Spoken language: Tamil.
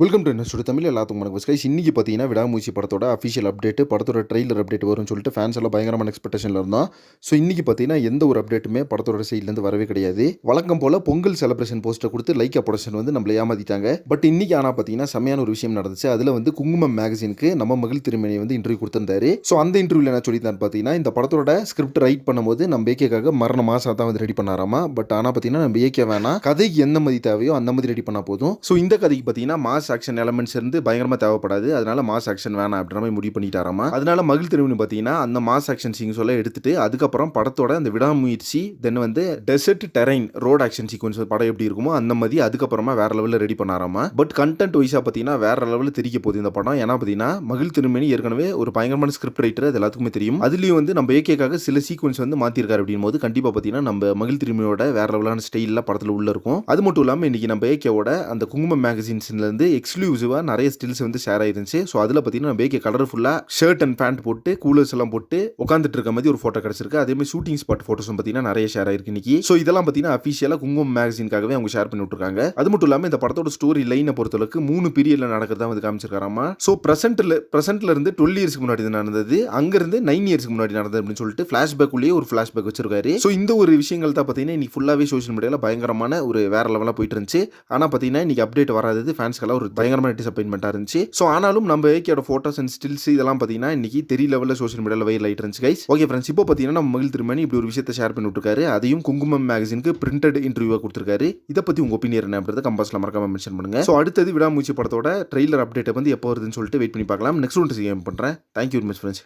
வெல்கம் டு நெஸ்ட் தமிழ் எல்லாத்துக்கும் வணக்கம் கைஸ். இன்னைக்கு பார்த்தீங்கன்னா விடாமுயற்சி படத்தோட அஃபிஷியல் அப்டேட், படத்தோட ட்ரெய்லர் அப்டேட் வரும்னு சொல்லிட்டு ஃபேன்ஸ் எல்லாம் பயங்கரமான எக்ஸ்பெக்டேஷனில் இருந்தோம். ஸோ இன்னைக்கு பார்த்தீங்கன்னா எந்த ஒரு அப்டேட்டுமே படத்தோட சைட்லேருந்து வரவே கிடையாது. வழக்கம் போல் பொங்கல் செலிப்ரேஷன் போஸ்ட்டை கொடுத்து லைக்கா ப்ரொடக்ஷன் வந்து நம்மளை ஏமாத்திட்டாங்க. பட் இன்னைக்கு ஆனால் பார்த்தீங்கன்னா செம்மையான ஒரு விஷயம் நடந்துச்சு. அதில் வந்து குங்குமம் மேகசினுக்கு நம்ம மகிழ் திருமணி வந்து இன்டர்வியூ கொடுத்திருந்தாரு. ஸோ அந்த இன்டர்வியூவில் என்ன சொல்லியிருந்தாரு பார்த்தீங்கன்னா, இந்த படத்தோட ஸ்கிரிப்ட் ரைட் பண்ணும்போது நம்ம ஏகேக்காக மரண மாதம் தான் வந்து ரெடி பண்ணாராமா. பட் ஆனால் பார்த்தீங்கன்னா நம்ம ஏகே வேணாம், கதைக்கு எந்த மாதிரி தேவையோ அந்த மாதிரி ரெடி பண்ணால் போதும். ஸோ இந்த கதைக்கு பார்த்தீங்கன்னா மாஸ் ஆக்ஷன் எலமெண்ட்ஸ் பயங்கரமா தேவைப்படாது, அதனால மாஸ் ஆக்ஷன் வேணாம் அப்படின்ற மாதிரி முடிவு பண்ணிட்டாராமா. அதனால மகிழ் திருமணி பார்த்தீங்கன்னா அந்த மாஸ் ஆக்ஷன் சீக்வன்ஸ் எல்லாம் எடுத்துட்டு அதுக்கப்புறம் படத்தோட அந்த விடாமுயற்சி தென் வந்து desert terrain road action sequence படம் எப்படி இருக்குமோ அந்த மாதிரி அதுக்கப்புறமா வேற லெவலில் ரெடி பண்ணாராமா. பட் கண்டென்ட் வைஸா பார்த்தீங்கன்னா வேற லெவலில் தெரிய போகுது இந்த படம். ஏன்னா பார்த்தீங்கன்னா மகிழ் திருமணி ஏற்கனவே ஒரு பயங்கரமான ஸ்கிரிப்ட் ரைட்டர், அது எல்லாத்துக்குமே தெரியும். அதுலயும் வந்து நம்ம ஏகேக்காக சில சீக்வன்ஸ் வந்து மாத்திருக்காரு அப்படின் போது கண்டிப்பா பார்த்தீங்கன்னா நம்ம மகிழ் திருமணியோட வேற லெவலான ஸ்டைலில் படத்தில் உள்ள இருக்கும். அது மட்டும் இல்லாமல் இன்னைக்கு நம்ம ஏகேவோட அந்த குங்குமம் மேகசின்ஸ்ல இருந்து எக்ஸ்க்ளூசிவா நிறைய ஸ்டில்ஸ் வந்து ஷேர் ஆயிருந்துச்சு. ஸோ அதில் பார்த்தீங்கன்னா பேக்கே கலர்ஃபுல்லாக ஷர்ட் அண்ட் பேண்ட் போட்டு கூலர்ஸ் எல்லாம் போட்டு உட்காந்துட்டு இருக்க மாதிரி ஒரு ஃபோட்டோ கிடைச்சிருக்கு. அதே மாதிரி ஷூட்டிங் ஸ்பாட் ஃபோட்டோஸும் பார்த்தீங்கன்னா நிறைய ஷேர் ஆயிருக்கு இன்னைக்கு. ஸோ இதெல்லாம் பார்த்தீங்கன்னா அஃபிஷியலாக குங்குமம் மேகசின்காகவே அவங்க ஷேர் பண்ணி விட்டுருக்காங்க. அது மட்டும் இல்லாமல் இந்த படத்தோட ஸ்டோரி லைனை பொறுத்தளவுக்கு 3 பீரியட்ல நடக்கிறதா வந்து காமிச்சிருக்காராமா. ஸோ பிரசன்ட்ல இருந்து 12 இயர்ஸ்க்கு முன்னாடி நடந்தது, அங்கிருந்து 9 இயர்ஸ்க்கு முன்னாடி நடந்தது அப்படின்னு சொல்லிட்டு ஃபிளாஷ்பேக் உள்ளே ஒரு ஃபிளாஷ்பேக் வச்சிருக்காரு. ஸோ இந்த ஒரு விஷயங்கள் தான் பார்த்தீங்கன்னா இன்னைக்கு ஃபுல்லாகவே சோஷியல் மீடியாவில் பயங்கரமான ஒரு வேற லெவலாக போயிட்டு இருந்துச்சு. ஆனால் பார்த்தீங்கன்னா இன்னைக்கு அப்டேட் வராதது ஃபேன்ஸ்க்கெல்லாம் ஒரு பயங்கரமான டிசப்பாயின்மெண்ட்டாக இருந்துச்சு. ஸோ ஆனாலும் நம்ம ஏகேயோட ஃபோட்டோஸ் அண்ட் ஸ்டில்ஸ் இதெல்லாம் பார்த்தீங்கன்னா இன்னைக்கு தெரிய லெவலில் சோஷியல் மீடியாவில் வைரல் ஆயிட்டு இருந்துச்சு கைஸ். ஓகே ஃப்ரெண்ட்ஸ், இப்போ பார்த்தீங்கன்னா நம்ம மகிழ் திருமணி இப்படி ஒரு விஷயத்தை ஷேர் பண்ணி விட்டுருக்காரு. அதையும் குங்குமம் மேகசினுக்கு பிரிண்டட் இன்டர்வியூவாக கொடுத்துருக்காரு. இதை பற்றி உங்கள் ஒப்பீனியன் என்ன அப்படின்றத கம்பாஸ்ல மறக்காம மென்ஷன் பண்ணுங்க. ஸோ அடுத்தது விடாமுயற்சி படத்தோட ட்ரெய்லர் அப்டேட்டை வந்து எப்போ வருதுன்னு சொல்லிட்டு வெயிட் பண்ணி பார்க்கலாம். நெக்ஸ்ட் ஒன்று பண்ணுறேன். Thank you very much friends.